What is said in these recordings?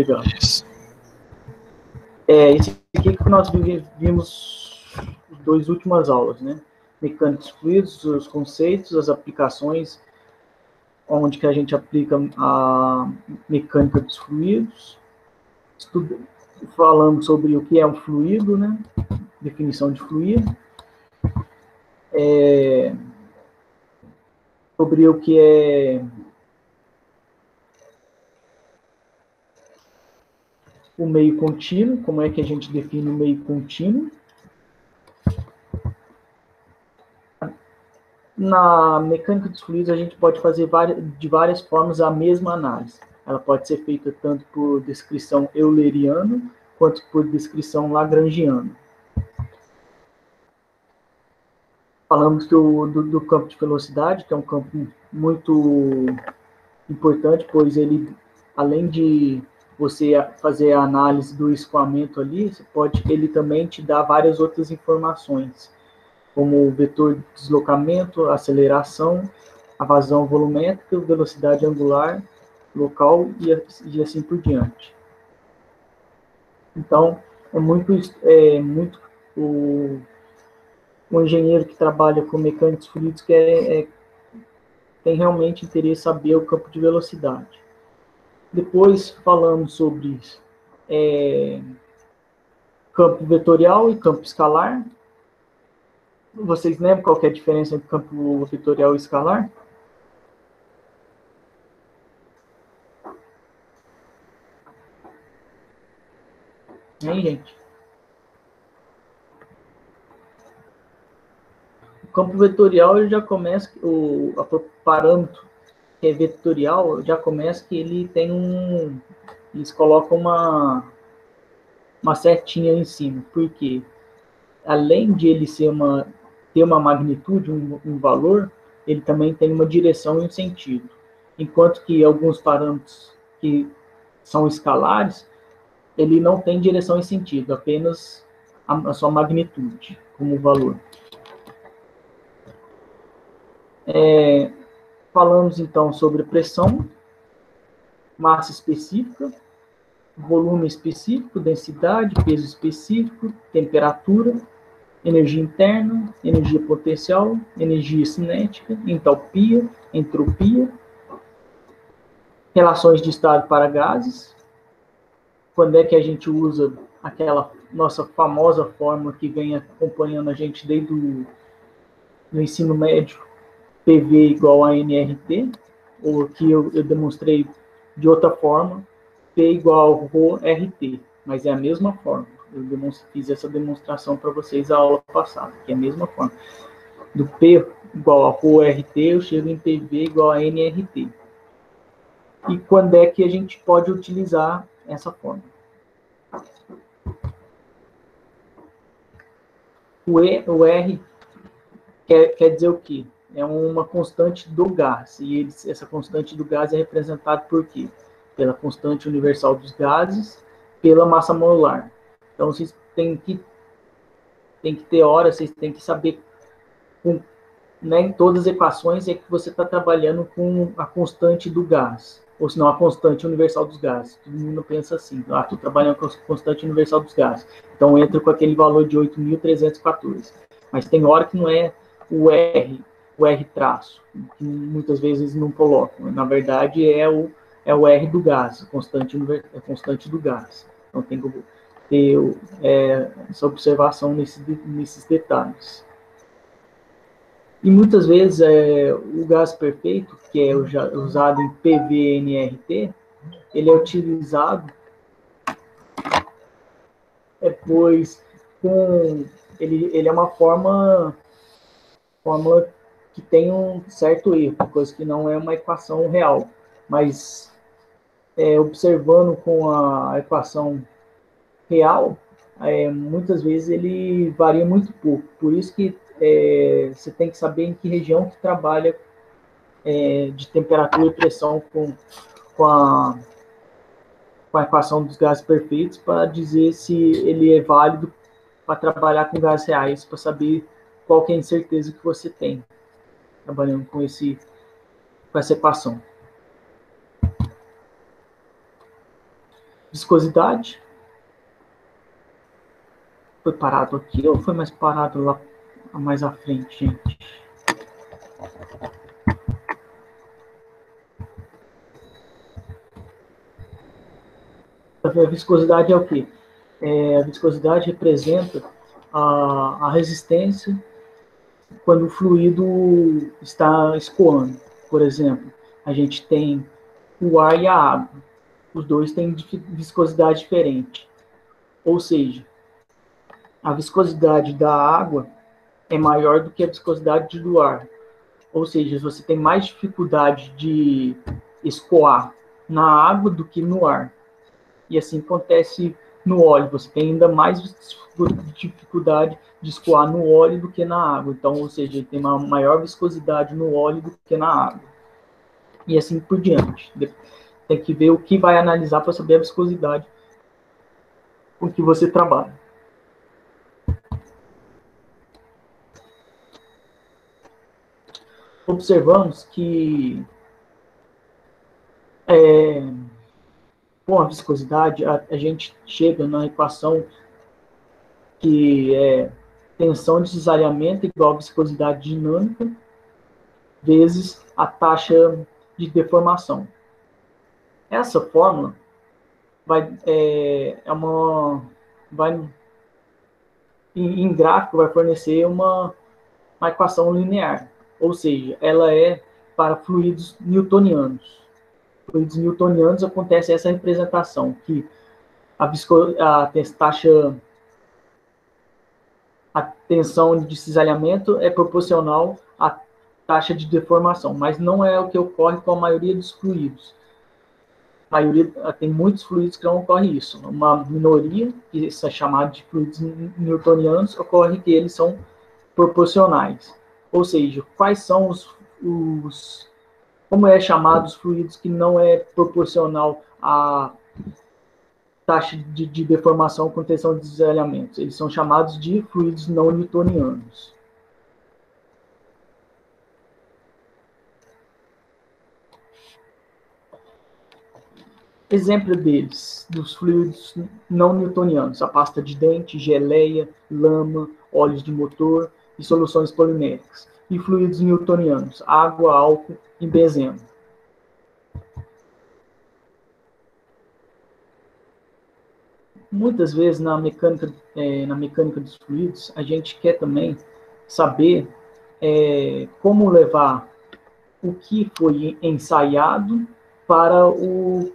obrigado. Isso. Esse aqui que nós vimos as 2 últimas aulas, né? Mecânica dos fluidos, os conceitos, as aplicações, onde que a gente aplica a mecânica dos fluidos. Falamos sobre o que é um fluido, né? Definição de fluido. Sobre o que é o meio contínuo, como é que a gente define o meio contínuo. Na mecânica dos fluidos, a gente pode fazer de várias formas a mesma análise. Ela pode ser feita tanto por descrição euleriana, quanto por descrição lagrangiana. Falamos que do campo de velocidade, que é um campo muito importante, pois ele, além de você fazer a análise do escoamento ali, ele também te dá várias outras informações, como o vetor de deslocamento, aceleração, a vazão volumétrica, velocidade angular, local e assim por diante. Então, é muito o engenheiro que trabalha com mecânicos fluidos tem realmente interesse em saber o campo de velocidade. Depois falamos sobre campo vetorial e campo escalar. Vocês lembram qual que é a diferença entre campo vetorial e escalar? Hein, gente? O campo vetorial ele já começa, o parâmetro que é vetorial, já começa que ele tem eles colocam uma setinha em cima. Por quê? Além de ele ter uma magnitude, um valor, ele também tem uma direção e um sentido. Enquanto que alguns parâmetros que são escalares, ele não tem direção e sentido, apenas a sua magnitude como valor. Falamos então sobre pressão, massa específica, volume específico, densidade, peso específico, temperatura, energia interna, energia potencial, energia cinética, entalpia, entropia, relações de estado para gases, quando é que a gente usa aquela nossa famosa fórmula que vem acompanhando a gente desde o ensino médio, PV igual a nRT, ou que eu demonstrei de outra forma, P igual a ρRT, mas é a mesma forma. Eu fiz essa demonstração para vocês na aula passada, que é a mesma forma. Do P igual a ρRT, eu chego em PV igual a nRT. E quando é que a gente pode utilizar essa forma? O R quer dizer o quê? É uma constante do gás. E essa constante do gás é representada por quê? Pela constante universal dos gases, pela massa molar. Então, vocês têm que ter hora, vocês têm que saber, em todas as equações, é que você está trabalhando com a constante do gás, ou senão a constante universal dos gases. Todo mundo pensa assim, estou trabalhando com a constante universal dos gases. Então, entra com aquele valor de 8.314. Mas tem hora que não é o R traço, que muitas vezes não colocam. Na verdade, é o R do gás, a constante do gás. Então, tem que ter essa observação nesses detalhes. E muitas vezes o gás perfeito, que é usado em PVNRT, ele é utilizado pois ele é uma fórmula que tem um certo erro, coisa que não é uma equação real, mas observando com a equação real, muitas vezes ele varia muito pouco. Por isso que você tem que saber em que região que trabalha de temperatura e pressão com a equação dos gases perfeitos para dizer se ele é válido para trabalhar com gases reais, para saber qual que é a incerteza que você tem trabalhando com essa equação. viscosidade. Foi parado aqui ou foi mais parado lá mais à frente, gente? A viscosidade é o quê? A viscosidade representa a resistência quando o fluido está escoando. Por exemplo, a gente tem o ar e a água. Os dois têm viscosidade diferente. Ou seja, a viscosidade da água é maior do que a viscosidade do ar. Ou seja, você tem mais dificuldade de escoar na água do que no ar. E assim acontece no óleo. Você tem ainda mais dificuldade de escoar no óleo do que na água. Então, ou seja, ele tem uma maior viscosidade no óleo do que na água. E assim por diante. Tem que ver o que vai analisar para saber a viscosidade com que você trabalha. Observamos que com a viscosidade, a gente chega na equação que é tensão de cisalhamento igual a viscosidade dinâmica vezes a taxa de deformação. Essa fórmula em gráfico vai fornecer uma equação linear, ou seja, ela é para fluidos newtonianos. Fluidos newtonianos acontece essa representação, que a tensão de cisalhamento é proporcional à taxa de deformação, mas não é o que ocorre com a maioria dos fluidos. Tem muitos fluidos que não ocorre isso. Uma minoria, que é chamada de fluidos newtonianos, ocorre que eles são proporcionais. Ou seja, quais são como é chamado os fluidos que não é proporcional à taxa de deformação com tensão de cisalhamento? Eles são chamados de fluidos não newtonianos. Exemplo deles, dos fluidos não newtonianos, a pasta de dente, geleia, lama, óleos de motor e soluções poliméricas. E fluidos newtonianos, água, álcool e benzeno. Muitas vezes na mecânica dos fluidos, a gente quer também saber como levar o que foi ensaiado para o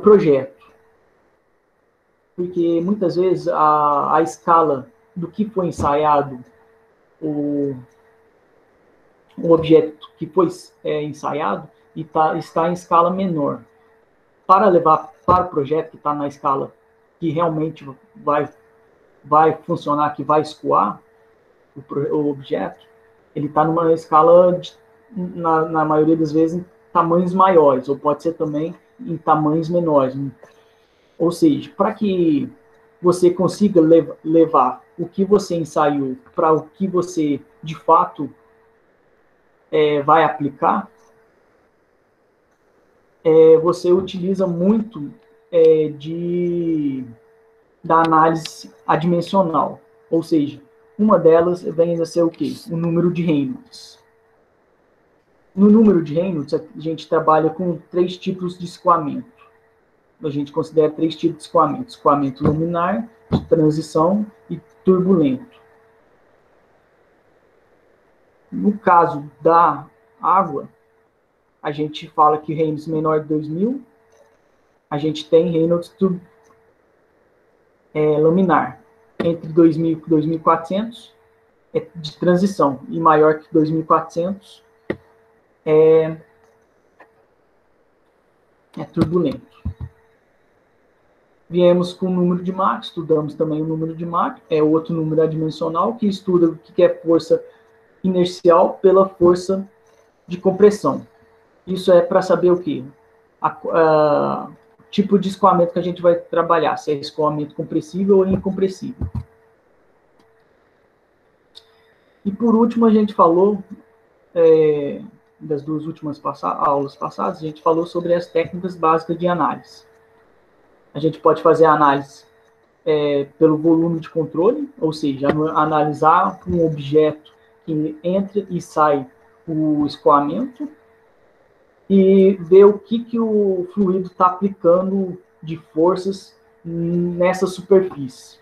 projeto. Porque muitas vezes a escala do que foi ensaiado, o objeto que foi ensaiado, está em escala menor. Para levar para o projeto que está na escala que realmente vai funcionar, que vai escoar o objeto, ele está numa escala, na maioria das vezes, em tamanhos maiores, ou pode ser também em tamanhos menores. Ou seja, para que você consiga levar o que você ensaiou para o que você, de fato, vai aplicar, você utiliza muito da análise adimensional. Ou seja, uma delas vem a ser o quê? O número de Reynolds. No número de Reynolds, a gente trabalha com 3 tipos de escoamento. A gente considera 3 tipos de escoamento: escoamento laminar, de transição e turbulento. No caso da água, a gente fala que Reynolds menor de 2000, a gente tem Reynolds laminar entre 2000 e 2400 de transição, e maior que 2400 é turbulento. Viemos com o número de Mach, estudamos também o número de Mach, é outro número adimensional que estuda o que é força inercial pela força de compressão. Isso é para saber o quê? Tipo de escoamento que a gente vai trabalhar, se é escoamento compressível ou incompressível. E por último, a gente falou das duas últimas aulas passadas, a gente falou sobre as técnicas básicas de análise. A gente pode fazer a análise pelo volume de controle, ou seja, analisar um objeto que entra e sai o escoamento e ver o que o fluido está aplicando de forças nessa superfície.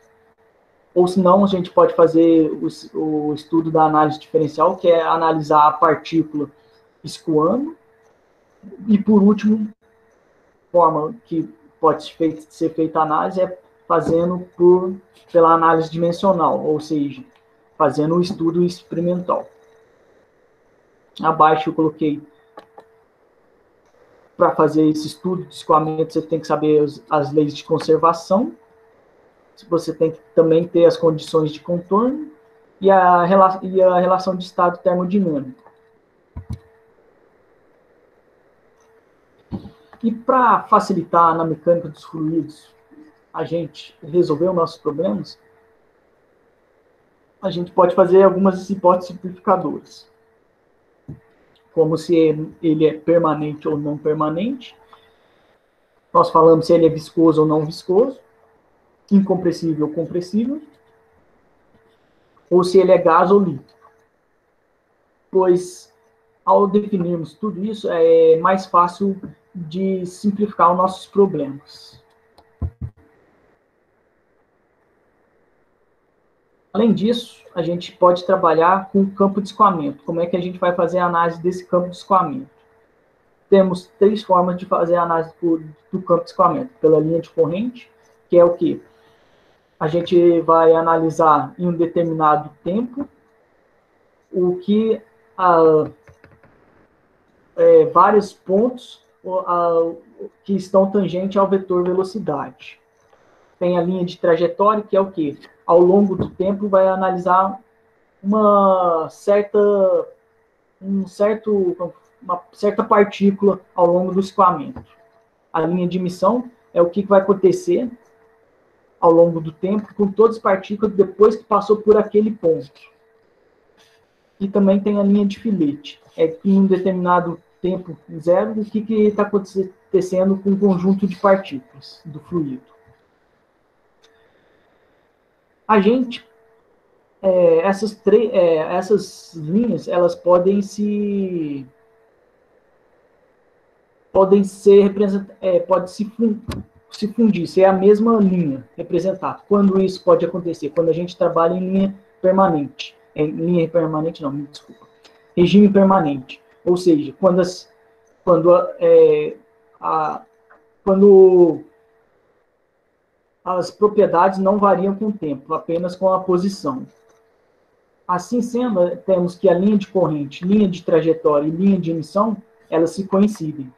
Ou senão, a gente pode fazer o estudo da análise diferencial, que é analisar a partícula escoando. E, por último, forma que pode ser feita a análise é fazendo pela análise dimensional, ou seja, fazendo o estudo experimental. Abaixo eu coloquei, para fazer esse estudo de escoamento, você tem que saber as leis de conservação, você tem que também ter as condições de contorno e a relação de estado termodinâmico. E para facilitar na mecânica dos fluidos a gente resolver os nossos problemas, a gente pode fazer algumas hipóteses simplificadoras, como se ele é permanente ou não permanente. Nós falamos se ele é viscoso ou não viscoso, incompressível ou compressível, ou se ele é gás ou líquido. Pois, ao definirmos tudo isso, é mais fácil de simplificar os nossos problemas. Além disso, a gente pode trabalhar com o campo de escoamento. Como é que a gente vai fazer a análise desse campo de escoamento? Temos 3 formas de fazer a análise do campo de escoamento. Pela linha de corrente, que é o quê? A gente vai analisar em um determinado tempo o que vários pontos que estão tangentes ao vetor velocidade. Tem a linha de trajetória, que é o quê? Ao longo do tempo, vai analisar uma certa partícula ao longo do escoamento. A linha de emissão é o que vai acontecer ao longo do tempo com todas as partículas depois que passou por aquele ponto. E também tem a linha de filete, em um determinado tempo zero, o que está acontecendo com o conjunto de partículas do fluido. A gente, essas linhas, elas podem se fundir, ser a mesma linha representada. Quando isso pode acontecer? Quando a gente trabalha em linha permanente. Regime permanente. Ou seja, quando as propriedades não variam com o tempo, apenas com a posição. Assim sendo, temos que a linha de corrente, linha de trajetória e linha de emissão, elas se coincidem.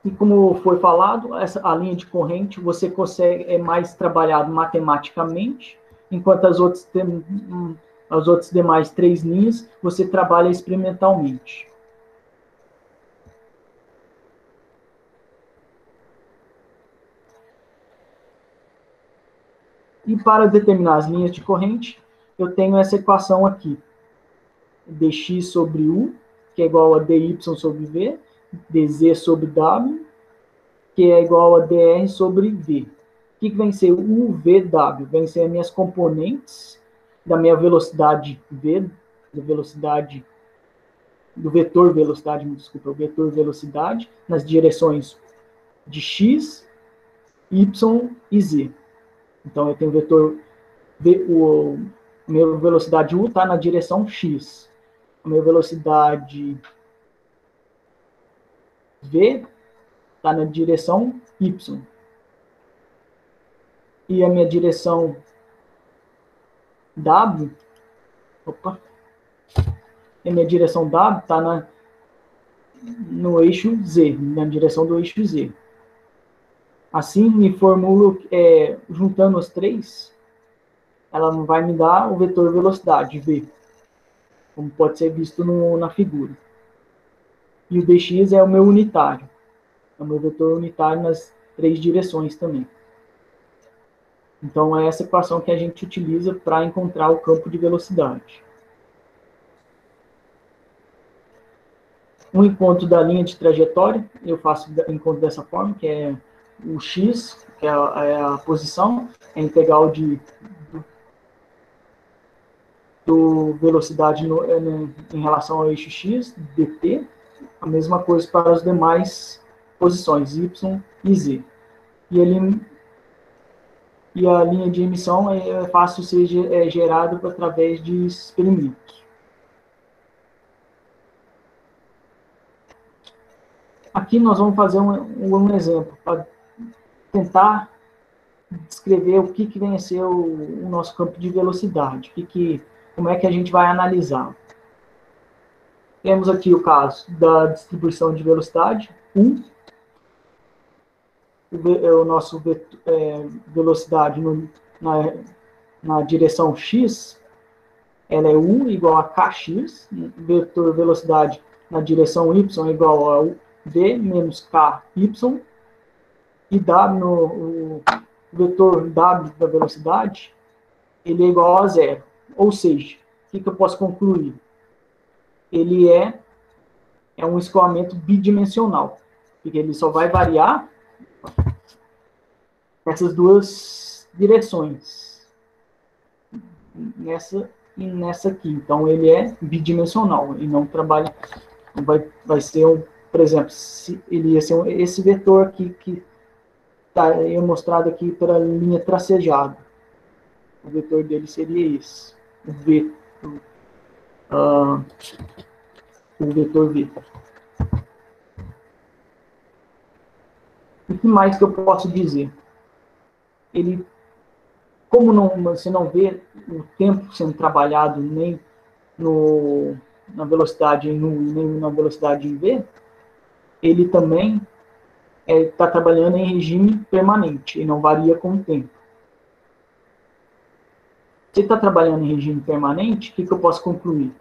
E como foi falado, a linha de corrente você consegue mais trabalhado matematicamente, enquanto as outras demais 3 linhas você trabalha experimentalmente. E para determinar as linhas de corrente, eu tenho essa equação aqui. dx sobre u, que é igual a dy sobre v, dz sobre w, que é igual a dr sobre v. O que vem ser u, v, w? Vem ser as minhas componentes da minha velocidade v, do vetor velocidade, o vetor velocidade, nas direções de x, y e z. Então, eu tenho o vetor, a minha velocidade u está na direção x. A minha velocidade v está na direção y. E a minha direção w, está no eixo z, na direção do eixo z. Assim, me formulo, juntando as 3, ela vai me dar o vetor velocidade, v, como pode ser visto na figura. E o dx é o meu unitário. É o meu vetor unitário nas 3 direções também. Então, é essa equação que a gente utiliza para encontrar o campo de velocidade. O encontro da linha de trajetória, eu faço encontro dessa forma, que é o x, que é a posição, é a integral do velocidade em relação ao eixo x, dt, a mesma coisa para as demais posições, y e z. E a linha de emissão é fácil ser gerado através de experimentos. Aqui nós vamos fazer um exemplo, para tentar descrever o que vem a ser o nosso campo de velocidade, como é que a gente vai analisar. Temos aqui o caso da distribuição de velocidade, 1, o nosso velocidade na direção x, ela é 1 igual a kx, vetor velocidade na direção y é igual a v menos ky, e o vetor w da velocidade, ele é igual a zero. Ou seja, o que eu posso concluir? Ele é um escoamento bidimensional, porque ele só vai variar nessas duas direções, nessa e nessa aqui. Então, ele é bidimensional, e não trabalha, vai ser, por exemplo, ele ia ser esse vetor aqui, que está mostrado aqui pela linha tracejada. O vetor dele seria esse, o vetor V. O que mais que eu posso dizer? Ele, como você não vê o tempo sendo trabalhado nem na velocidade em U, nem na velocidade em V, ele também está trabalhando em regime permanente, e não varia com o tempo. Se está trabalhando em regime permanente, o que eu posso concluir?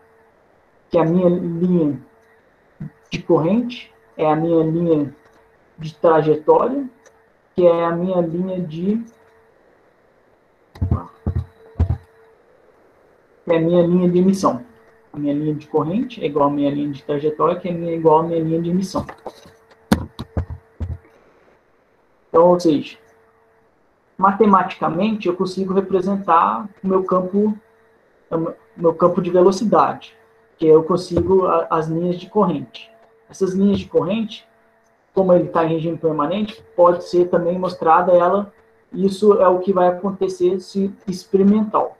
Que a minha linha de corrente é a minha linha de trajetória, que é a minha linha de emissão. A minha linha de corrente é igual à minha linha de trajetória, que é igual à minha linha de emissão. Então, ou seja, matematicamente eu consigo representar o meu campo de velocidade, que eu consigo as linhas de corrente. Essas linhas de corrente, como ele está em regime permanente, pode ser também mostrada ela. Isso é o que vai acontecer se experimental.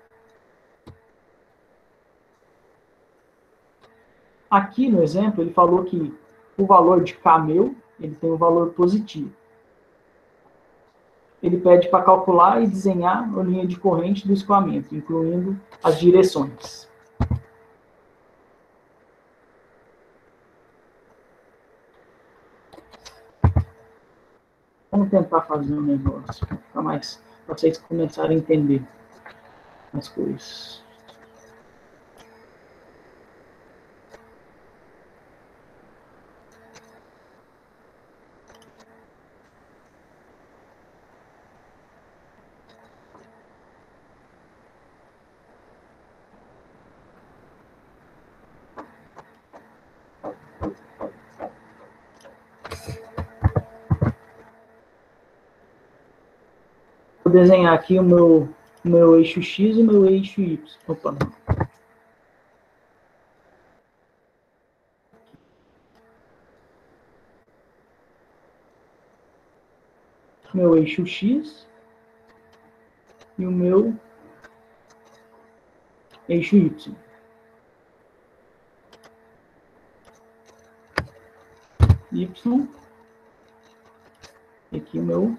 Aqui no exemplo, ele falou que o valor de K meu, ele tem um valor positivo. Ele pede para calcular e desenhar a linha de corrente do escoamento, incluindo as direções. Vamos tentar fazer um negócio para vocês começarem a entender as coisas. Vou desenhar aqui o meu eixo X e o meu eixo Y. Opa. Meu eixo X e o meu eixo Y. Y. E aqui o meu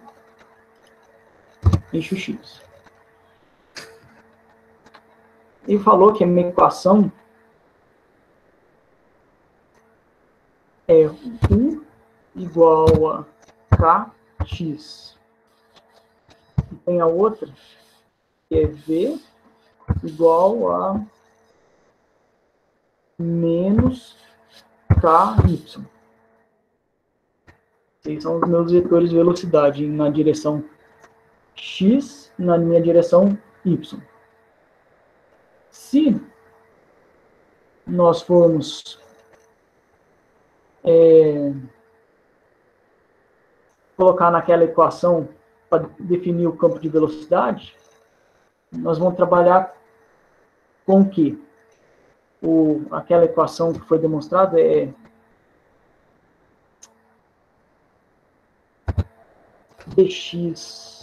eixo X. Ele falou que a minha equação é U igual a KX. E tem a outra, que é V igual a menos KY. Esses são os meus vetores de velocidade na direção x na minha direção y. Se nós formos colocar naquela equação para definir o campo de velocidade, nós vamos trabalhar com o quê? Aquela equação que foi demonstrada é dx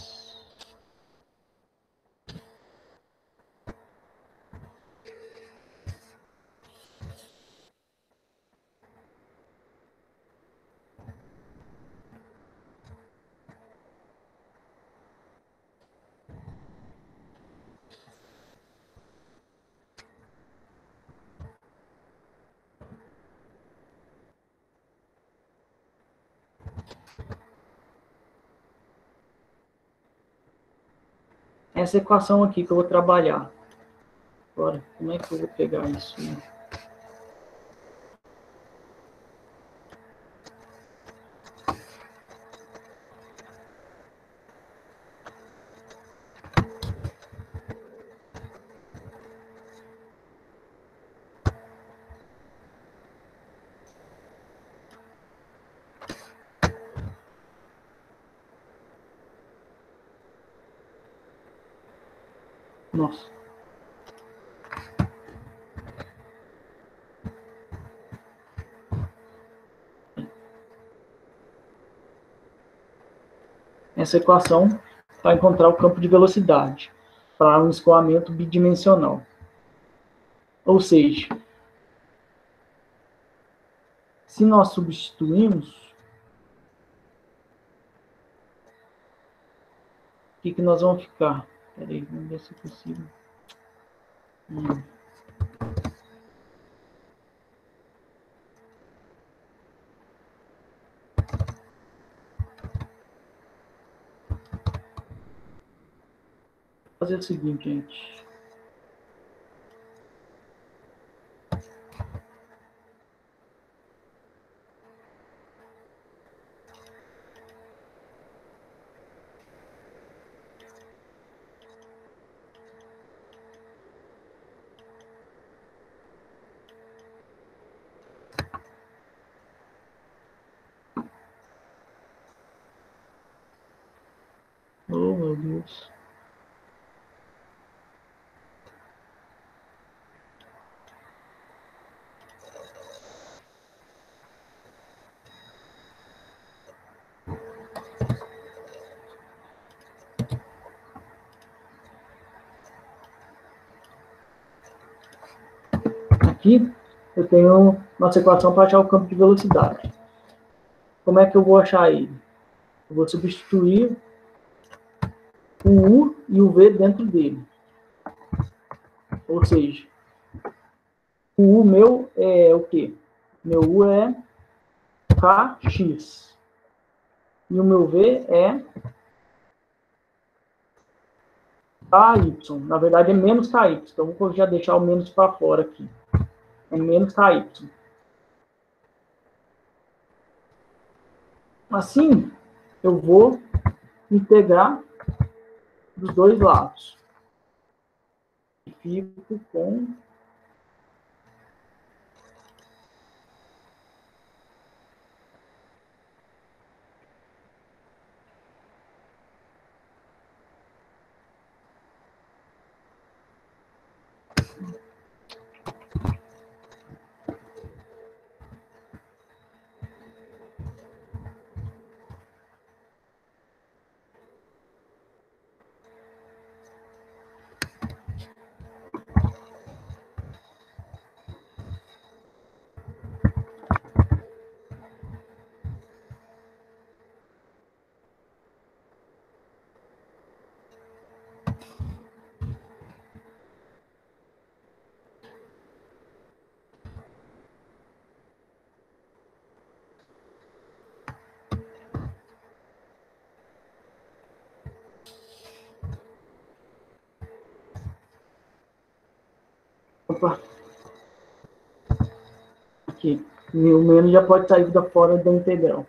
essa equação aqui que eu vou trabalhar. Agora, como é que eu vou pegar isso? Nossa. Essa equação para encontrar o campo de velocidade para um escoamento bidimensional. Ou seja, se nós substituirmos, o que nós vamos ficar? Espera aí, vamos ver se é possível. Vou fazer o seguinte, gente. Oh, meu Deus. Aqui eu tenho nossa equação para achar o campo de velocidade. Como é que eu vou achar ele? Eu vou substituir o U e o V dentro dele. Ou seja, o U meu é o quê? Meu U é KX. E o meu V é KY. Na verdade é menos KY. Então vou já deixar o menos para fora aqui. É menos KY. Assim, eu vou integrar dos dois lados. E fico com opa, aqui. O menos já pode sair da fora da integral.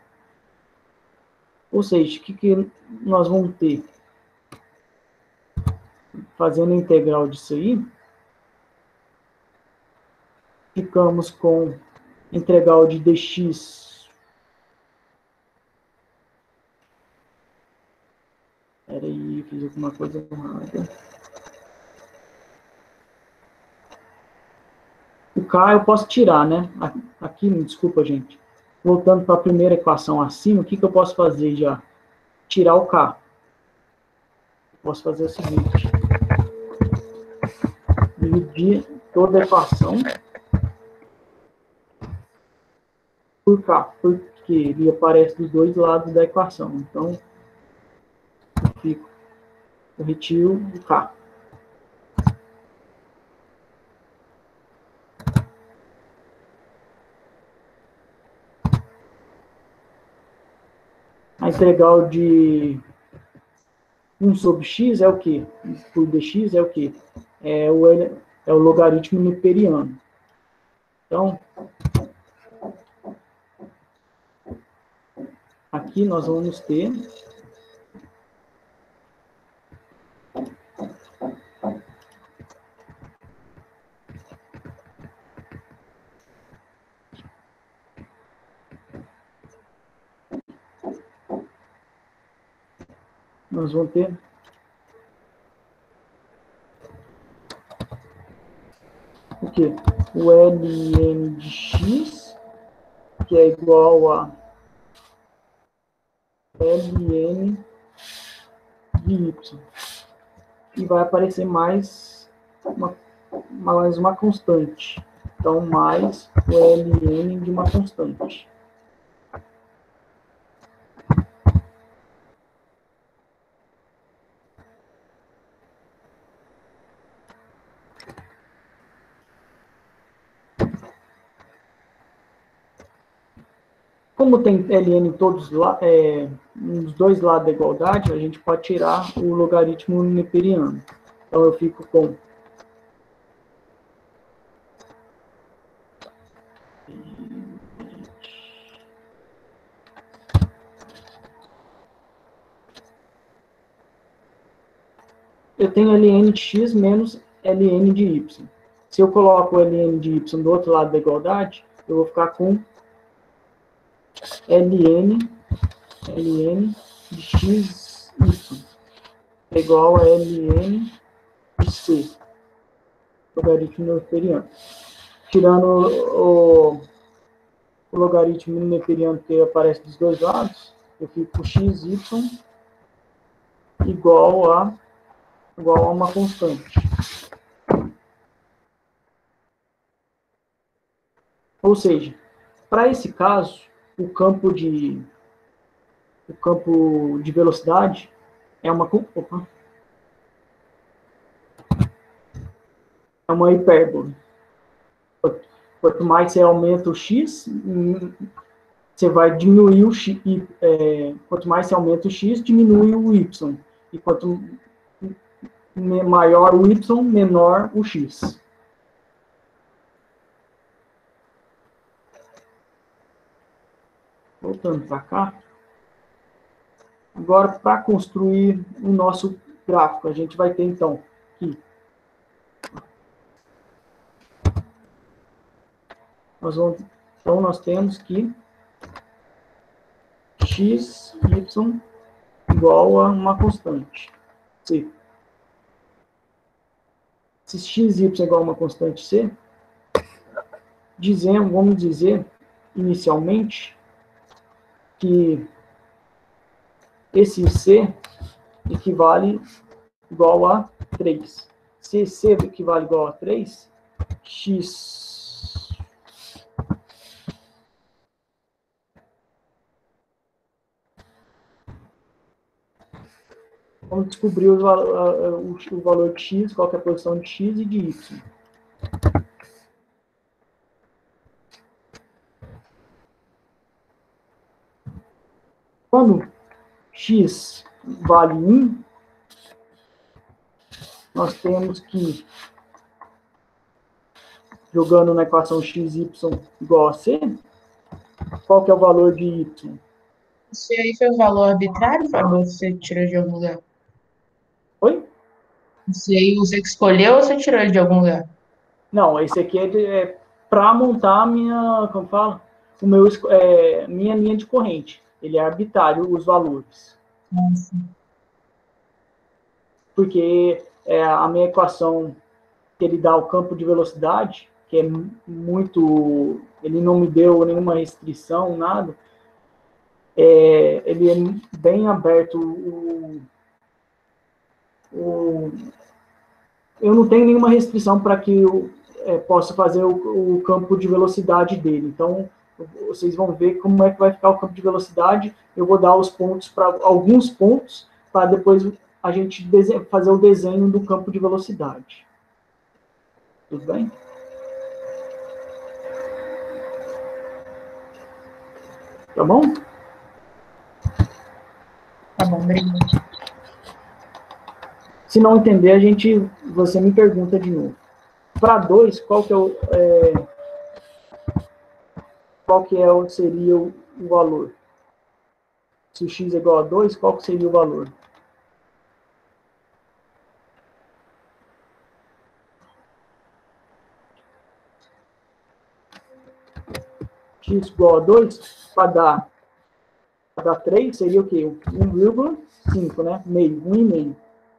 Ou seja, o que nós vamos ter? fazendo a integral disso aí, ficamos com integral de dx. Espera aí, fiz alguma coisa errada. O K eu posso tirar, né? Aqui, desculpa, gente. Voltando para a primeira equação acima, o que eu posso fazer já? Tirar o K. Posso fazer o seguinte. Dividir toda a equação por K, porque ele aparece dos dois lados da equação. Então, eu retiro o K. A integral de 1 sobre x é o quê? Por dx é o quê? É o logaritmo neperiano. Então, aqui nós vamos ter o quê? O ln de x, que é igual a ln de y. E vai aparecer mais uma constante. Então, mais o ln de uma constante. Como tem ln em todos nos dois lados da igualdade, a gente pode tirar o logaritmo neperiano. Então, eu fico com eu tenho ln de x menos ln de y. Se eu coloco o ln de y do outro lado da igualdade, eu vou ficar com ln de x, y, é igual a ln de c, logaritmo neperiano. Tirando o logaritmo neperiano que aparece dos dois lados, eu fico com x, y igual a uma constante. Ou seja, para esse caso, o campo de velocidade é uma hipérbole. Quanto mais você aumenta o x, você vai diminuir o x. Quanto mais você aumenta o x, diminui o y. E quanto maior o y, menor o x. Voltando para cá. Agora, para construir o nosso gráfico, a gente vai ter, então, aqui. Então, nós temos que x, y igual a uma constante, c. Se x, y é igual a uma constante c, vamos dizer, inicialmente, que esse c equivale igual a 3. Se c equivale igual a 3, x vamos descobrir o valor de x, qual que é a posição de x e de y. Quando x vale 1, nós temos que, jogando na equação x, y igual a c, qual que é o valor de y? Isso aí foi um valor arbitrário, Fábio? Você tirou de algum lugar? Oi? Você que escolheu ou você tirou ele de algum lugar? Não, esse aqui é para montar a minha, como fala? Minha linha de corrente. Ele é arbitrário, os valores. Nossa. Porque a minha equação que ele dá o campo de velocidade, que é muito. Ele não me deu nenhuma restrição, nada. Ele é bem aberto. O, eu não tenho nenhuma restrição para que eu possa fazer o campo de velocidade dele. Então, vocês vão ver como é que vai ficar o campo de velocidade. Eu vou dar os pontos para alguns pontos para depois a gente fazer o desenho do campo de velocidade. Tudo bem? Tá bom? Tá bom, obrigada. Se não entender, você me pergunta de novo. Para 2, seria o valor? Se o x é igual a 2, qual que seria o valor? X igual a 2, para dar 3, seria o quê? 1,5, né? Meio, 1,5.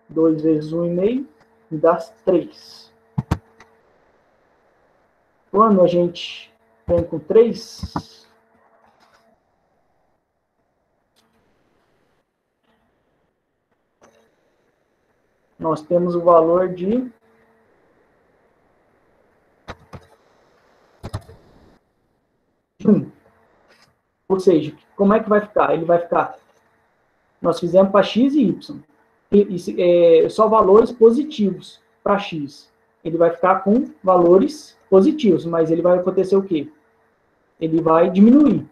2 vezes 1,5 me dá 3. Quando a gente vem com 3, nós temos o valor de 1. Ou seja, como é que vai ficar? Ele vai ficar. Nós fizemos para x e y. Só valores positivos para x. Ele vai ficar com valores positivos, mas ele vai acontecer o quê? Ele vai diminuir,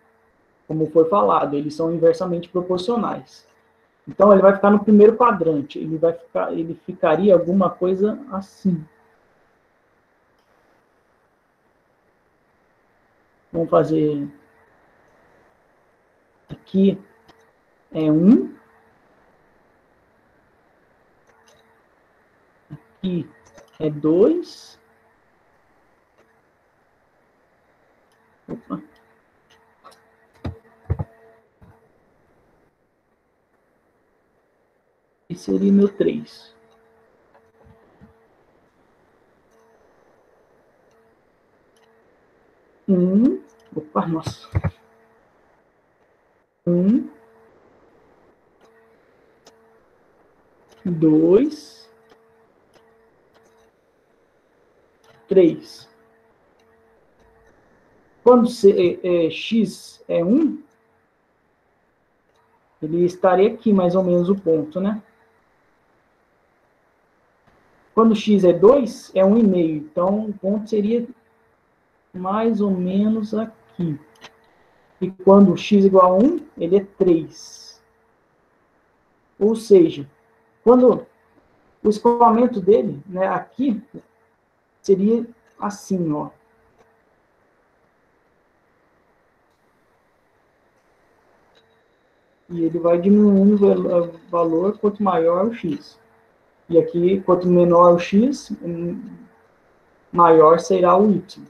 como foi falado, eles são inversamente proporcionais. Então ele vai ficar no primeiro quadrante, ele ficaria alguma coisa assim. Vamos fazer aqui é 1, aqui é 2. Opa. E seria meu 3. Opa, nossa. 1, 2, 3. Quando x é 1, ele estaria aqui mais ou menos o ponto, né? Quando x é 2, é 1,5. Então, o ponto seria mais ou menos aqui. E quando x igual a 1, ele é 3. Ou seja, quando o escoamento dele, né, aqui, seria assim, ó. E ele vai diminuindo o valor quanto maior o x. E aqui, quanto menor o x, maior será o y.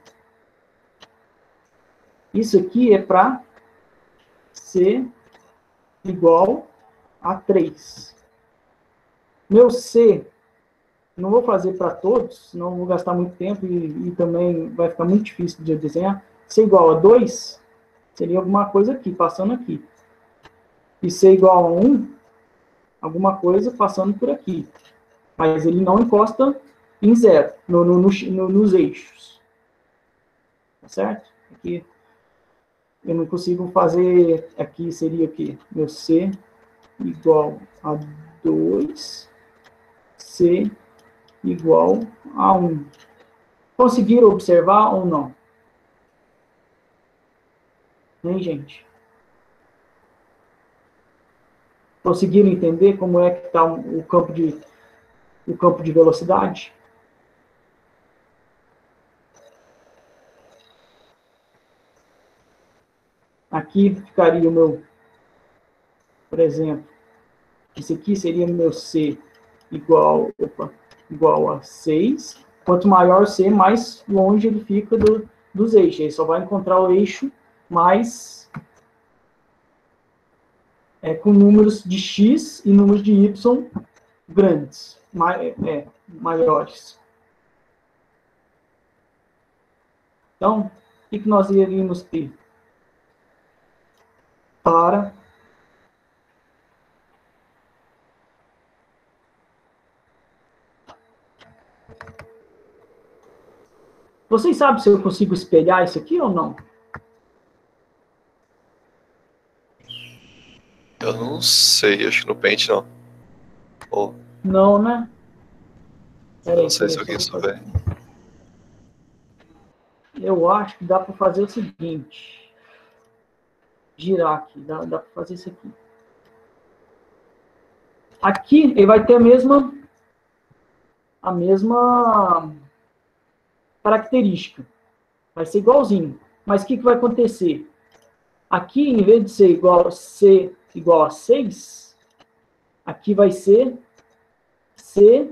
Isso aqui é para C igual a 3. Meu C, não vou fazer para todos, senão vou gastar muito tempo e também vai ficar muito difícil de desenhar. C igual a 2 seria alguma coisa aqui, passando aqui. E C igual a 1, alguma coisa passando por aqui. Mas ele não encosta em zero, nos eixos. Tá certo? Aqui eu não consigo fazer, aqui seria o quê? Meu C igual a 2, C igual a 1. Conseguiram observar ou não? Hein, gente? Conseguiram entender como é que está o campo de velocidade? Aqui ficaria o meu, por exemplo, esse aqui seria o meu C igual, opa, igual a 6. Quanto maior C, mais longe ele fica dos eixos. Ele só vai encontrar o eixo mais com números de x e números de y grandes, maiores. Então, o que nós iríamos ter para vocês sabem se eu consigo espelhar isso aqui ou não? Eu não sei, acho que no Paint não. Oh. Não, né? Eu não sei se eu quis ver. Eu acho que dá para fazer o seguinte. Girar aqui, dá para fazer isso aqui. Aqui ele vai ter a mesma característica. Vai ser igualzinho. Mas o que vai acontecer? Aqui, em vez de ser C igual a 6, aqui vai ser C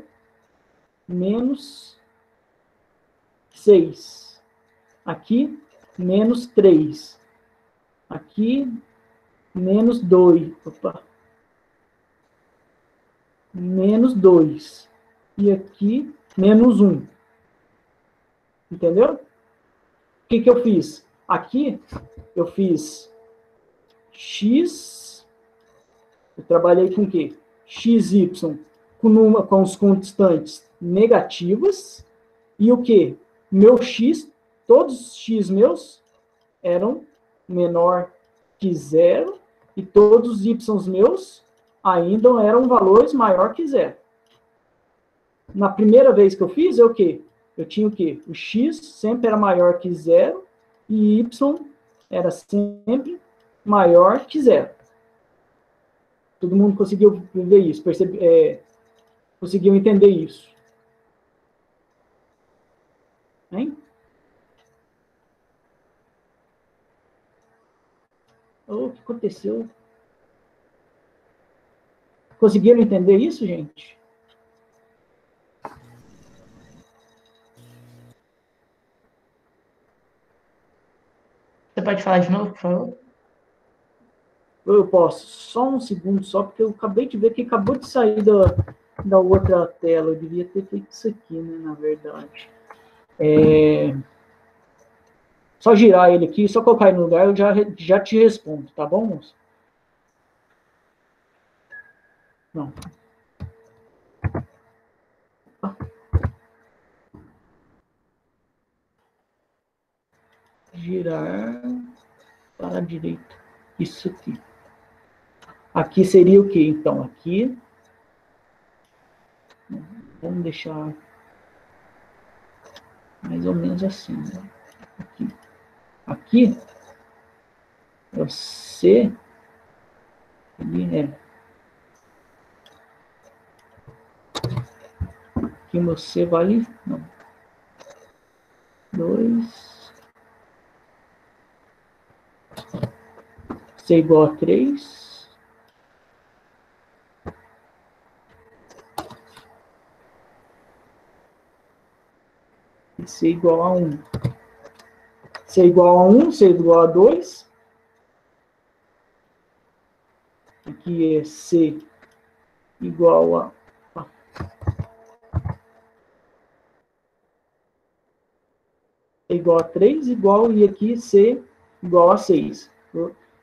menos 6. Aqui, menos 3. Aqui, menos 2. Opa. Menos 2. E aqui, menos 1. Entendeu? O que eu fiz? Aqui, eu fiz x. Eu trabalhei com o quê? XY com os constantes negativas. E o quê? Meu x, todos os x meus eram menor que 0. E todos os y meus ainda eram valores maior que 0. Na primeira vez que eu fiz, o quê? Eu tinha o quê? O x sempre era maior que 0 e y era sempre maior que 0. Todo mundo conseguiu ver isso, conseguiu entender isso. Hein? O que aconteceu? Conseguiram entender isso, gente? Você pode falar de novo, por favor? Eu posso. Só um segundo, só porque eu acabei de ver que acabou de sair da outra tela. Eu devia ter feito isso aqui, né, na verdade. Só girar ele aqui, só colocar ele no lugar, eu já te respondo, tá bom, moço? Não. Girar para a direita. Isso aqui. Aqui seria o quê, então? Aqui. Vamos deixar mais ou menos assim, né? Aqui é o C. Aqui o meu C vale. Não. 2. C igual a 3. E C igual a 1. C igual a 1, C igual a 2. Aqui é C igual a... C igual a 3, e aqui C igual a 6.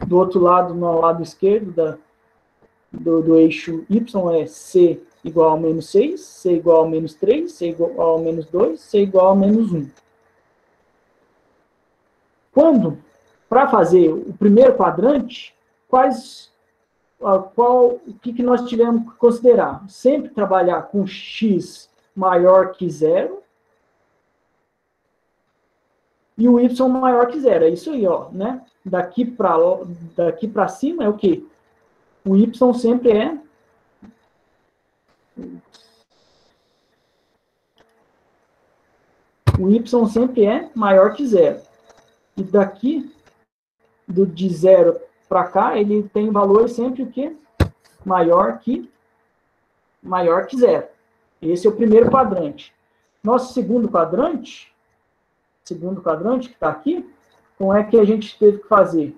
Do outro lado, no lado esquerdo do eixo Y, é C igual a menos 6, C igual a menos 3, C igual a menos 2, C igual a menos 1. Para fazer o primeiro quadrante, o que nós tivemos que considerar? Sempre trabalhar com x maior que 0 e o y maior que 0. É isso aí, ó, né? Daqui para cima é o quê? O y sempre é... O y sempre é maior que 0. E daqui, de 0 para cá, ele tem valor sempre o quê? Maior que 0. Esse é o primeiro quadrante. Nosso segundo quadrante que está aqui, como é que a gente teve que fazer?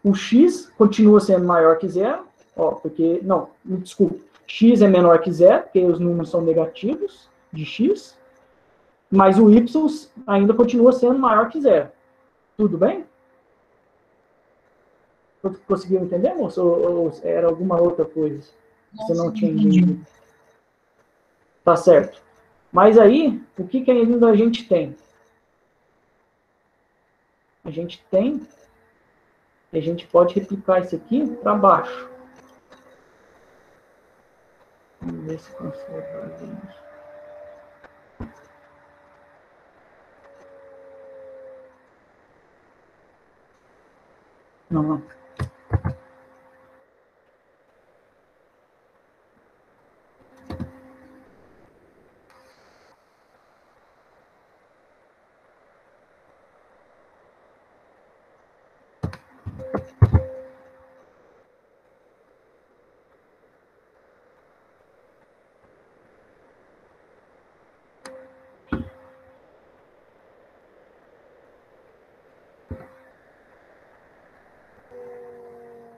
O x continua sendo maior que zero, ó, porque, não, desculpa, x é menor que zero, porque os números são negativos de x, mas o y ainda continua sendo maior que zero. Tudo bem? Conseguiu entender, moço? Ou era alguma outra coisa? Você não tinha entendido. Tá certo. Mas aí, o que ainda a gente tem? A gente pode replicar isso aqui para baixo. Vamos ver se consegue fazer isso. Não.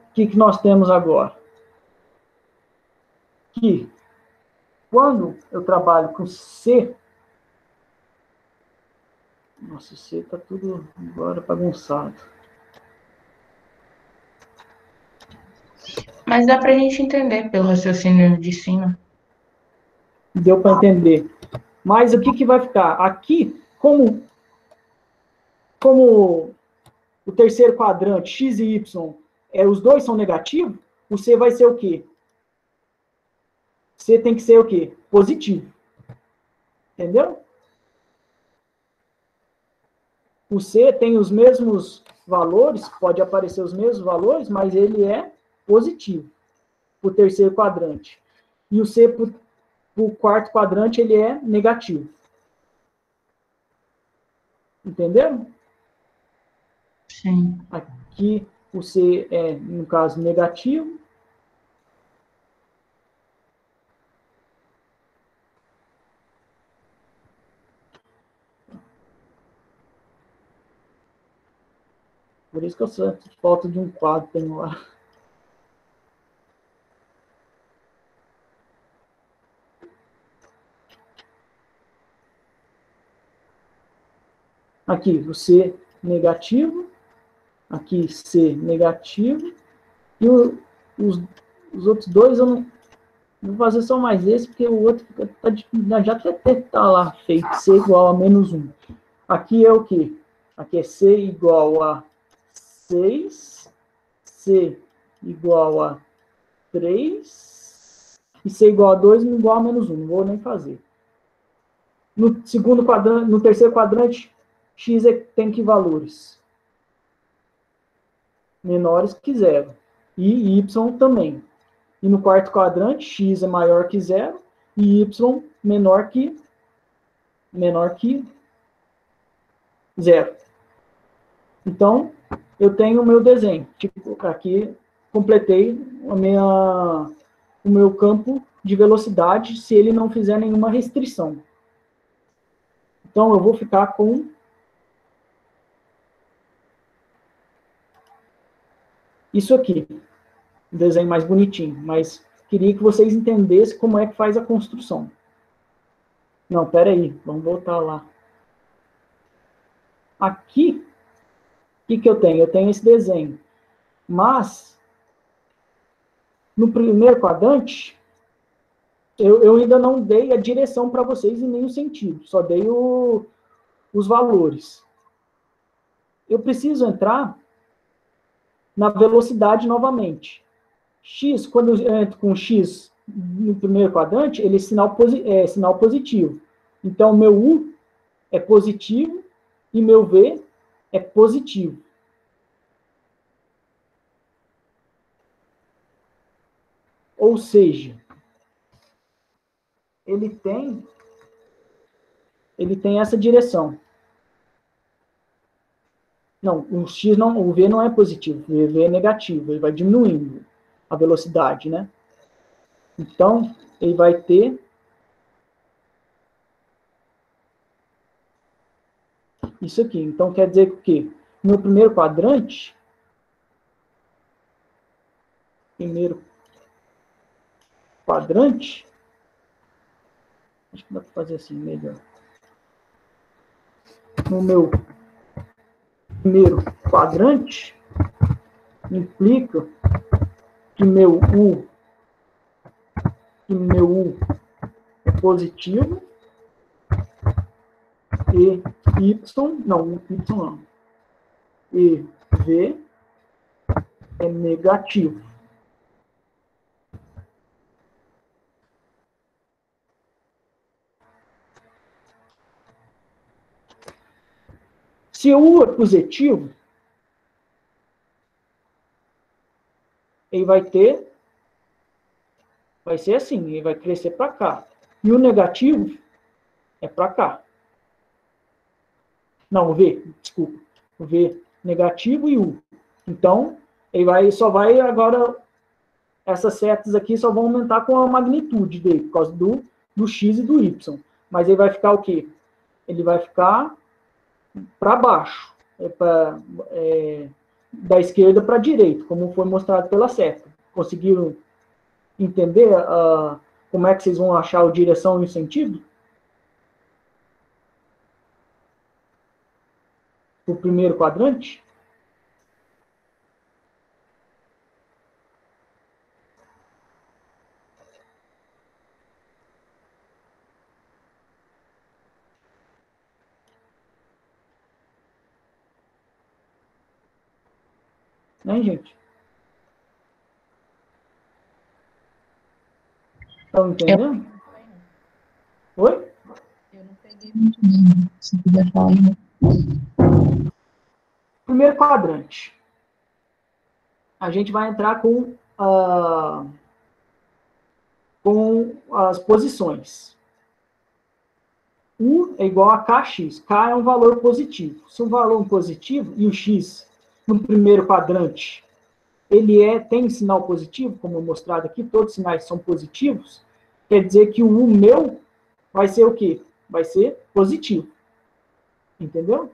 O que nós temos agora? Que quando eu trabalho com C, nossa, C está tudo agora bagunçado. Mas dá pra gente entender pelo raciocínio de cima. Deu para entender. Mas o que vai ficar? Aqui, como o terceiro quadrante, x e y, os dois são negativos, o C vai ser o quê? C tem que ser o quê? Positivo. Entendeu? O C tem os mesmos valores, pode aparecer os mesmos valores, mas ele é positivo para o terceiro quadrante. E o C para o quarto quadrante, ele é negativo. Entenderam? Sim. Aqui o C é, no caso, negativo. Por isso que eu sinto falta de um quadro tem lá. Aqui, o C negativo. Aqui, C negativo. E os outros dois eu não vou fazer só mais esse, porque o outro já até tá lá feito. C igual a menos 1. Aqui é o quê? Aqui é C igual a 6. C igual a 3. E C igual a 2 igual a menos 1. Não vou nem fazer. No segundo quadrante, no terceiro quadrante, x tem que valores? Menores que zero. E y também. E no quarto quadrante, x é maior que zero e y menor que zero. Então, eu tenho o meu desenho. Tipo, aqui, completei o meu campo de velocidade se ele não fizer nenhuma restrição. Então, eu vou ficar com isso aqui. Um desenho mais bonitinho. Mas queria que vocês entendessem como é que faz a construção. Não, peraí. Vamos voltar lá. Aqui, o que eu tenho? Eu tenho esse desenho. Mas, no primeiro quadrante, eu ainda não dei a direção para vocês em nenhum sentido. Só dei os valores. Eu preciso entrar na velocidade novamente. X, quando eu entro com X no primeiro quadrante, ele é sinal positivo. Então, meu U é positivo e meu V é positivo. Ou seja, ele tem essa direção. Não, o x não, o v não é positivo, o v é negativo, ele vai diminuindo a velocidade, né? Então, ele vai ter isso aqui. Então, quer dizer que no primeiro quadrante, acho que dá para fazer assim melhor. No meu primeiro quadrante, implica que meu U é positivo e e V é negativo. Se o U é positivo, ele vai ser assim, ele vai crescer para cá. E o negativo é para cá. Não, o V, desculpa. O V negativo e U. Então, ele só vai agora, essas setas aqui só vão aumentar com a magnitude dele, por causa do X e do Y. Mas ele vai ficar o quê? Ele vai ficar para baixo, da esquerda para a direita, como foi mostrado pela seta. Conseguiram entender como é que vocês vão achar a direção e o sentido? O primeiro quadrante? Né, gente? Estão entendendo? Oi? Eu não peguei muito bem. Se puder falar aí. Primeiro quadrante. A gente vai entrar com as posições. U é igual a kx. K é um valor positivo. Se um valor positivo e o x no primeiro quadrante ele tem sinal positivo, como mostrado aqui, todos os sinais são positivos, quer dizer que o U meu vai ser o quê? Vai ser positivo. Entendeu?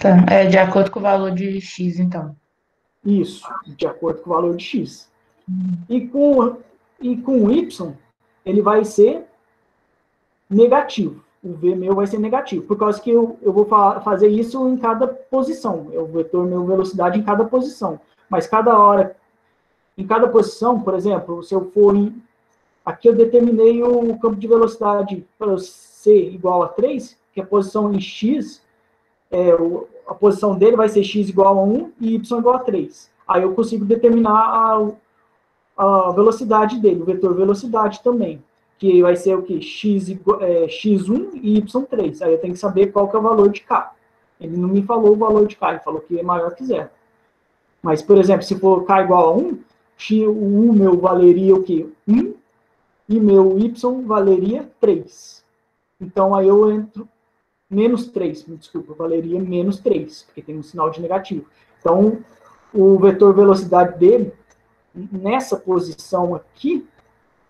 Tá, é de acordo com o valor de X, então. Isso, de acordo com o valor de X. E com o Y, ele vai ser negativo. O V meu vai ser negativo, por causa que eu vou fazer isso em cada posição. Eu vou ter minha velocidade em cada posição. Mas cada hora, em cada posição, por exemplo, se eu for aqui eu determinei o campo de velocidade para C igual a 3, que é a posição em X, a posição dele vai ser X igual a 1 e Y igual a 3. Aí eu consigo determinar a velocidade dele, o vetor velocidade também, que vai ser o que? X1 e Y3. Aí eu tenho que saber qual que é o valor de K. Ele não me falou o valor de K, ele falou que é maior que zero. Mas, por exemplo, se for K igual a 1, o U meu valeria o quê? 1 e meu Y valeria 3. Então, aí eu entro menos 3, desculpa, valeria menos 3, porque tem um sinal de negativo. Então, o vetor velocidade dele, nessa posição aqui,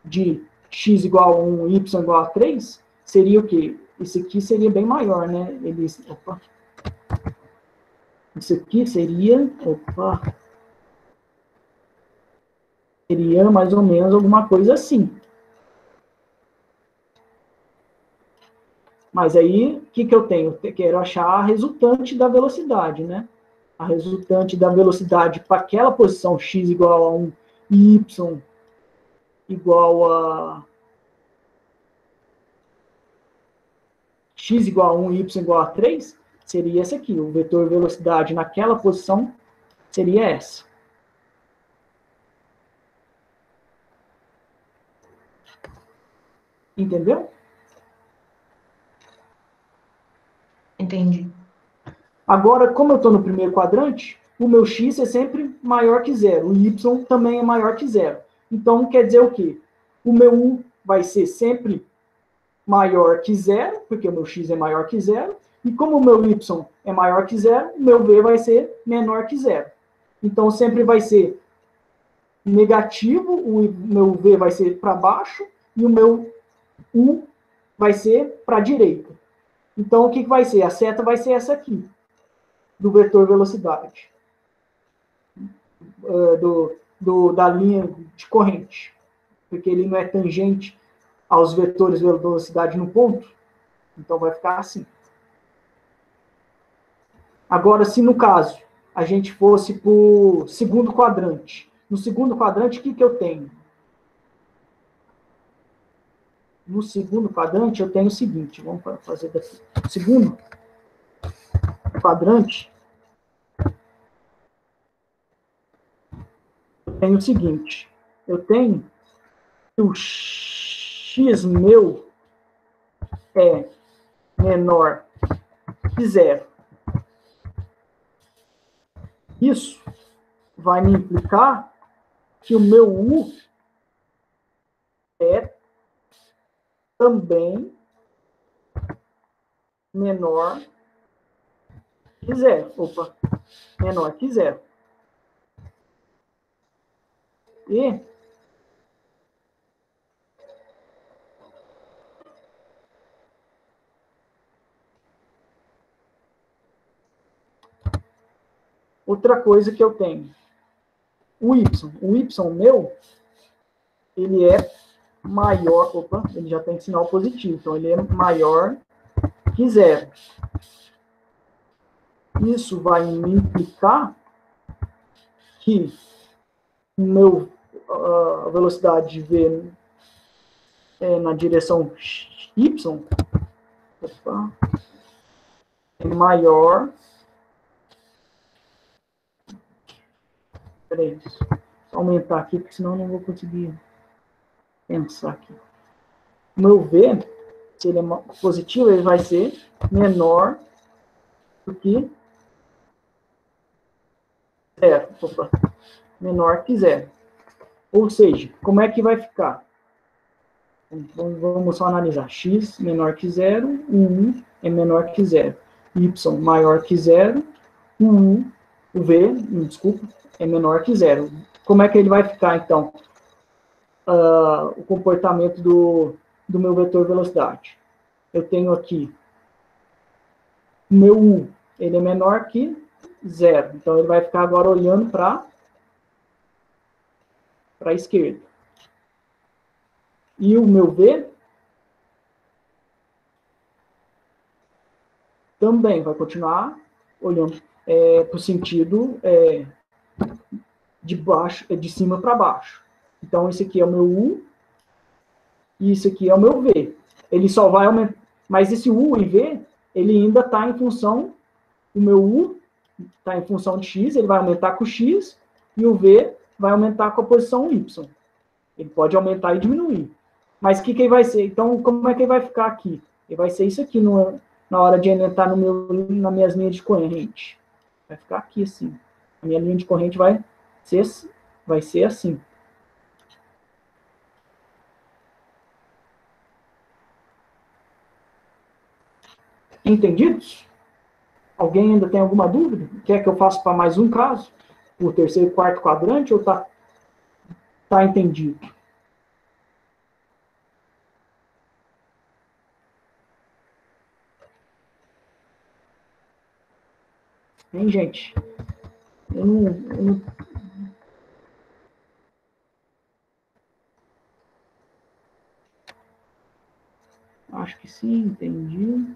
de x igual a 1, y igual a 3, seria o quê? Esse aqui seria bem maior, né? Isso aqui seria, seria mais ou menos alguma coisa assim. Mas aí, o que eu tenho? Eu quero achar a resultante da velocidade, né? A resultante da velocidade para aquela posição x igual a 1 e y igual a x igual a 1 e y igual a 3, seria essa aqui. O vetor velocidade naquela posição seria essa. Entendeu? Entendi. Agora, como eu estou no primeiro quadrante, o meu x é sempre maior que zero. O y também é maior que zero. Então, quer dizer o quê? O meu U vai ser sempre maior que zero, porque o meu x é maior que zero, e como o meu y é maior que zero, o meu v vai ser menor que zero. Então, sempre vai ser negativo, o meu v vai ser para baixo, e o meu u vai ser para a direita. Então, o que vai ser? A seta vai ser essa aqui, do vetor velocidade, da linha de corrente, porque ele não é tangente aos vetores de velocidade no ponto, então vai ficar assim. Agora, se no caso a gente fosse para o segundo quadrante, no segundo quadrante, o que eu tenho? No segundo quadrante, eu tenho o seguinte, vamos fazer daqui. No segundo quadrante, eu tenho o seguinte, eu tenho que o x meu é menor que zero. Isso vai me implicar que o meu u é também menor que zero. Opa, menor que zero. E outra coisa que eu tenho, o y meu, ele é maior, opa, ele já tem sinal positivo, então ele é maior que zero. Isso vai me implicar que a velocidade de v na direção y é maior. Peraí, só aumentar aqui, porque senão eu não vou conseguir pensar aqui. O meu v, se ele é positivo, ele vai ser menor do que zero. Opa, menor que zero. Ou seja, como é que vai ficar? Vamos só analisar. X menor que zero, u é menor que zero. Y maior que zero, o v, desculpa, é menor que zero. Como é que ele vai ficar, então, o comportamento do meu vetor velocidade? Eu tenho aqui o meu u, ele é menor que zero. Então, ele vai ficar agora olhando para a esquerda. E o meu v também vai continuar olhando para o sentido de cima para baixo. Então, esse aqui é o meu u e esse aqui é o meu v. Ele só vai aumentar, mas esse u e v, ele ainda está em função, o meu u está em função de x, ele vai aumentar com x, e o v vai aumentar com a posição y. Ele pode aumentar e diminuir. Mas o que ele vai ser? Então, como é que ele vai ficar aqui? Ele vai ser isso aqui na hora de entrar nas minhas linhas de corrente. Vai ficar aqui assim. A minha linha de corrente vai ser assim. Entendidos? Alguém ainda tem alguma dúvida? Quer que eu faça para mais um caso? O terceiro e quarto quadrante, ou tá entendido? Hein, gente? Eu não... Acho que sim, entendi.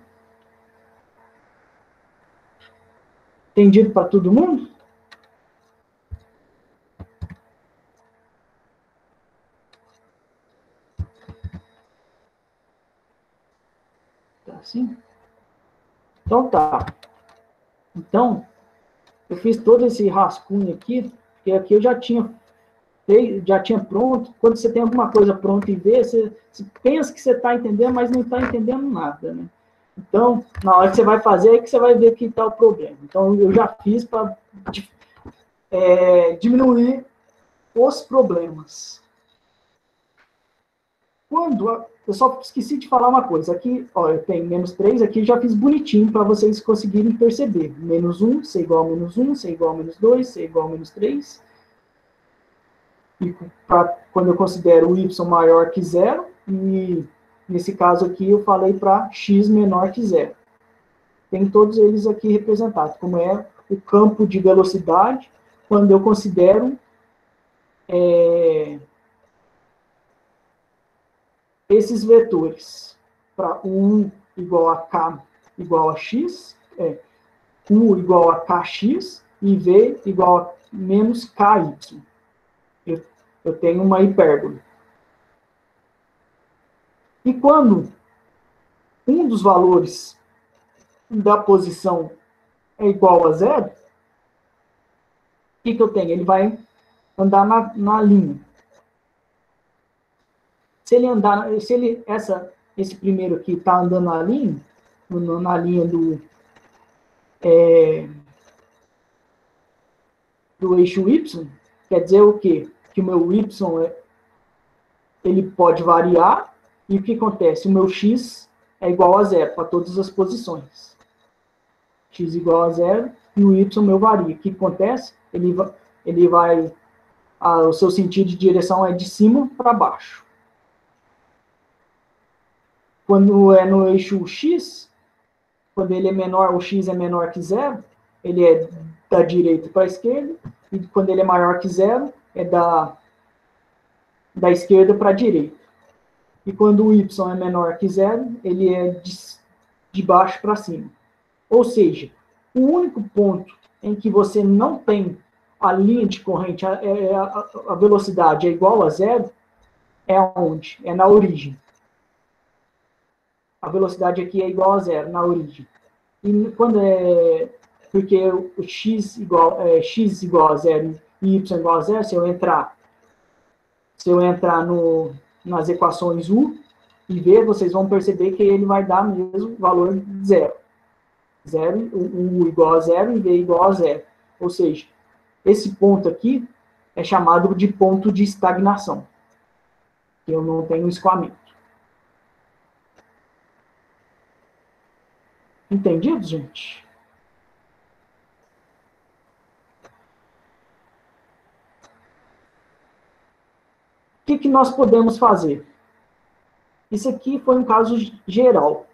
Entendido para todo mundo? Tá assim? Então tá. Então, eu fiz todo esse rascunho aqui, porque aqui eu já tinha pronto. Quando você tem alguma coisa pronta e vê, você pensa que você está entendendo, mas não está entendendo nada, né? Então, na hora que você vai fazer, é que você vai ver que está o problema. Então, eu já fiz para diminuir os problemas. Eu só esqueci de falar uma coisa. Aqui, ó, eu tenho -3, aqui já fiz bonitinho para vocês conseguirem perceber. -1, C igual a -1, C igual a -2, C igual a -3. E quando eu considero o y maior que 0, e nesse caso aqui eu falei para x menor que 0. Tem todos eles aqui representados, como é o campo de velocidade, quando eu considero esses vetores, para 1 igual a k igual a x, U igual a kx e V igual a menos ky. Eu tenho uma hipérbole. E quando um dos valores da posição é igual a 0, o que eu tenho? Ele vai andar na linha. Se ele andar, esse primeiro aqui está andando na linha do eixo y, quer dizer o quê? Que o meu y ele pode variar, e o que acontece? O meu x é igual a 0 para todas as posições. X igual a 0 e o y meu varia. O que acontece? Ele vai o seu sentido de direção é de cima para baixo. Quando é no eixo x, quando ele é menor, o x é menor que 0, ele é da direita para a esquerda, e quando ele é maior que 0, é da esquerda para a direita. E quando o y é menor que 0, ele é de baixo para cima. Ou seja, o único ponto em que você não tem a linha de corrente, a velocidade é igual a 0, é onde? É na origem. A velocidade aqui é igual a 0, na origem. E quando porque o x igual a 0 e y igual a 0, se eu entrar nas equações U e V, vocês vão perceber que ele vai dar mesmo valor de 0. U igual a 0 e V igual a 0. Ou seja, esse ponto aqui é chamado de ponto de estagnação. Eu não tenho escoamento. Entendido, gente? O que nós podemos fazer? Isso aqui foi um caso geral,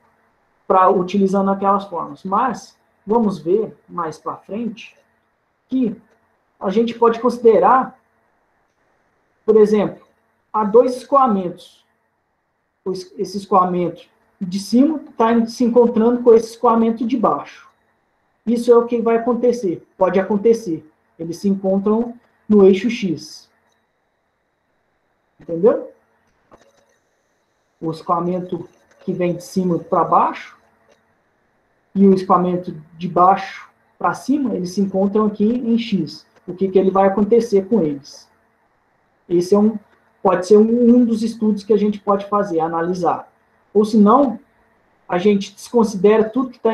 utilizando aquelas formas. Mas, vamos ver mais para frente, que a gente pode considerar, por exemplo, há dois escoamentos. Esse escoamento de cima está se encontrando com esse escoamento de baixo. Isso é o que vai acontecer, pode acontecer. Eles se encontram no eixo X. Entendeu? O escoamento que vem de cima para baixo e o escoamento de baixo para cima, eles se encontram aqui em X. O que ele vai acontecer com eles? Esse pode ser um dos estudos que a gente pode fazer, analisar. Ou se não, a gente desconsidera tudo que está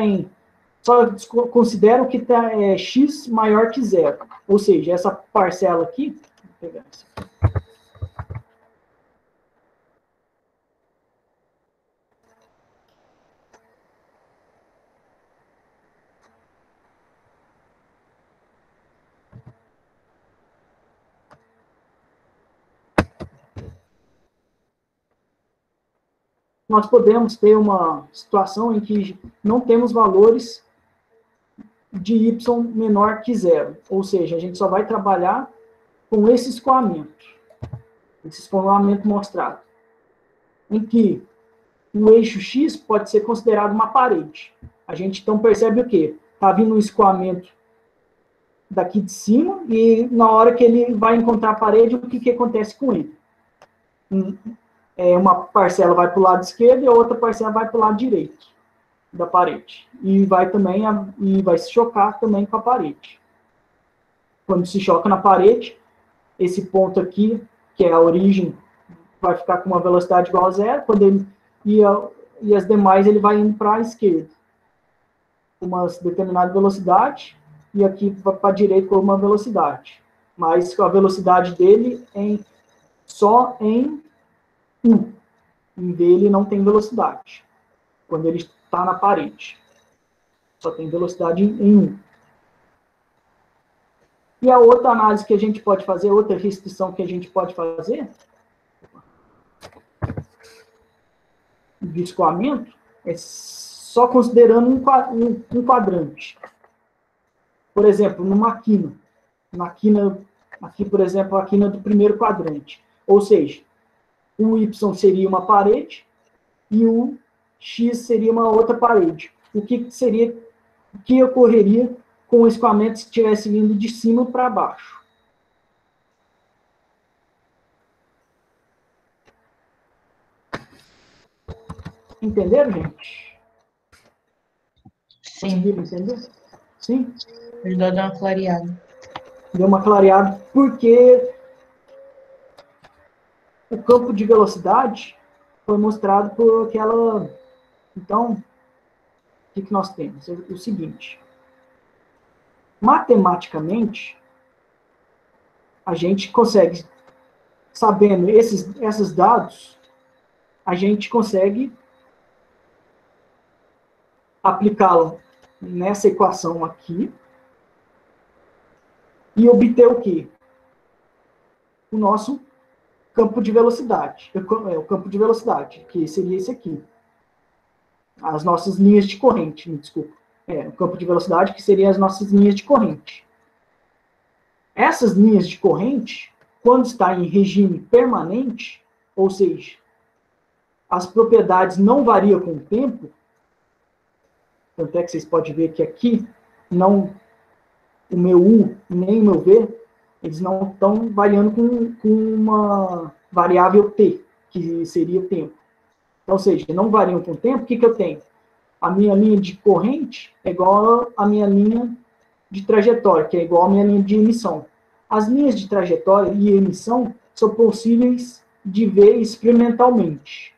só considera o que está x maior que 0. Ou seja, essa parcela aqui, vou pegar essa aqui. Nós podemos ter uma situação em que não temos valores de y menor que 0. Ou seja, a gente só vai trabalhar com esse escoamento mostrado, em que o eixo X pode ser considerado uma parede. A gente então percebe o quê? Está vindo um escoamento daqui de cima e na hora que ele vai encontrar a parede, o que acontece com ele? Uma parcela vai para o lado esquerdo e a outra parcela vai para o lado direito da parede. E vai se chocar também com a parede. Quando se choca na parede, esse ponto aqui, que é a origem, vai ficar com uma velocidade igual a 0, e as demais ele vai indo para a esquerda, com uma determinada velocidade, e aqui para a direita com uma velocidade. Mas a velocidade dele só em U. Em V ele não tem velocidade, quando ele está na parede. Só tem velocidade em 1. E a outra análise que a gente pode fazer, outra restrição que a gente pode fazer, de escoamento, é só considerando um quadrante. Por exemplo, numa quina. Na quina, aqui, por exemplo, a quina do primeiro quadrante. Ou seja, o Y seria uma parede e o X seria uma outra parede. O que ocorreria com o escoamento se estivesse vindo de cima para baixo? Entenderam, gente? Sim, Conseguiram entender? Sim? ajudou a dar uma clareada. Deu uma clareada, porque o campo de velocidade foi mostrado por aquela... Então, o que nós temos? É o seguinte. Matematicamente, a gente consegue, sabendo esses dados, a gente consegue aplicá-lo nessa equação aqui e obter o quê? O nosso campo de velocidade. O campo de velocidade, que seria esse aqui. As nossas linhas de corrente, me desculpa. O campo de velocidade, que seriam as nossas linhas de corrente. Essas linhas de corrente, quando está em regime permanente, ou seja, as propriedades não variam com o tempo, tanto é que vocês podem ver que aqui, não, o meu U nem o meu V, eles não estão variando com uma variável T, que seria o tempo. Ou seja, não variam com o tempo, o que eu tenho? A minha linha de corrente é igual à minha linha de trajetória, que é igual à minha linha de emissão. As linhas de trajetória e emissão são possíveis de ver experimentalmente.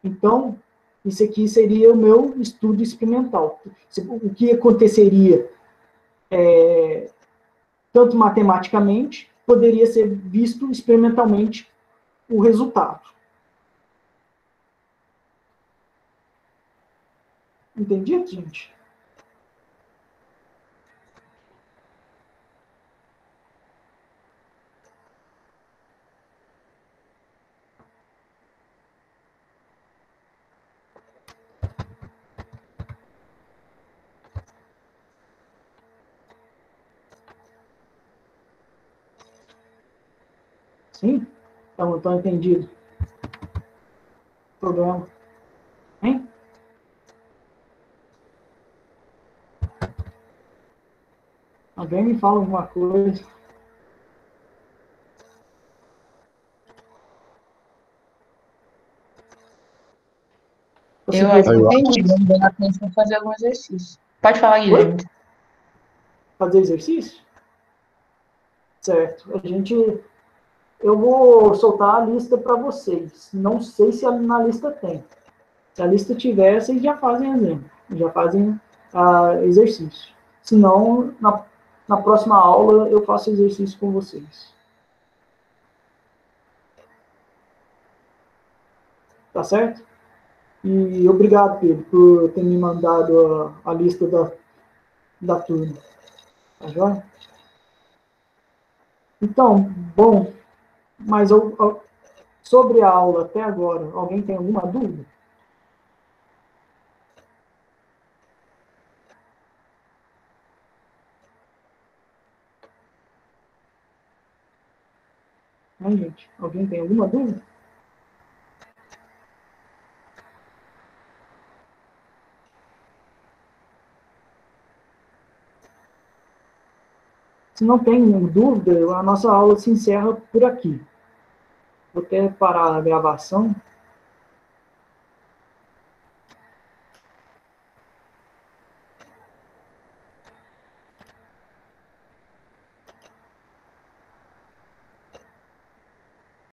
Então, isso aqui seria o meu estudo experimental. O que aconteceria, tanto matematicamente, poderia ser visto experimentalmente o resultado. Entendido, gente? Sim? Então entendido. Problema. Hein? Alguém me fala alguma coisa. Eu acho que entendi. Vamos dar atenção para fazer algum exercício. Pode falar, Guilherme. Oi? Fazer exercício? Certo. Eu vou soltar a lista para vocês. Não sei se na lista tem. Se a lista tiver, vocês já fazem exemplo. Já fazem exercício. Se não, na próxima aula eu faço exercício com vocês. Tá certo? E obrigado, Pedro, por ter me mandado a lista da turma. Tá joia? Então, bom, mas sobre a aula até agora, alguém tem alguma dúvida? Gente? Alguém tem alguma dúvida? Se não tem dúvida, a nossa aula se encerra por aqui. Vou até parar a gravação.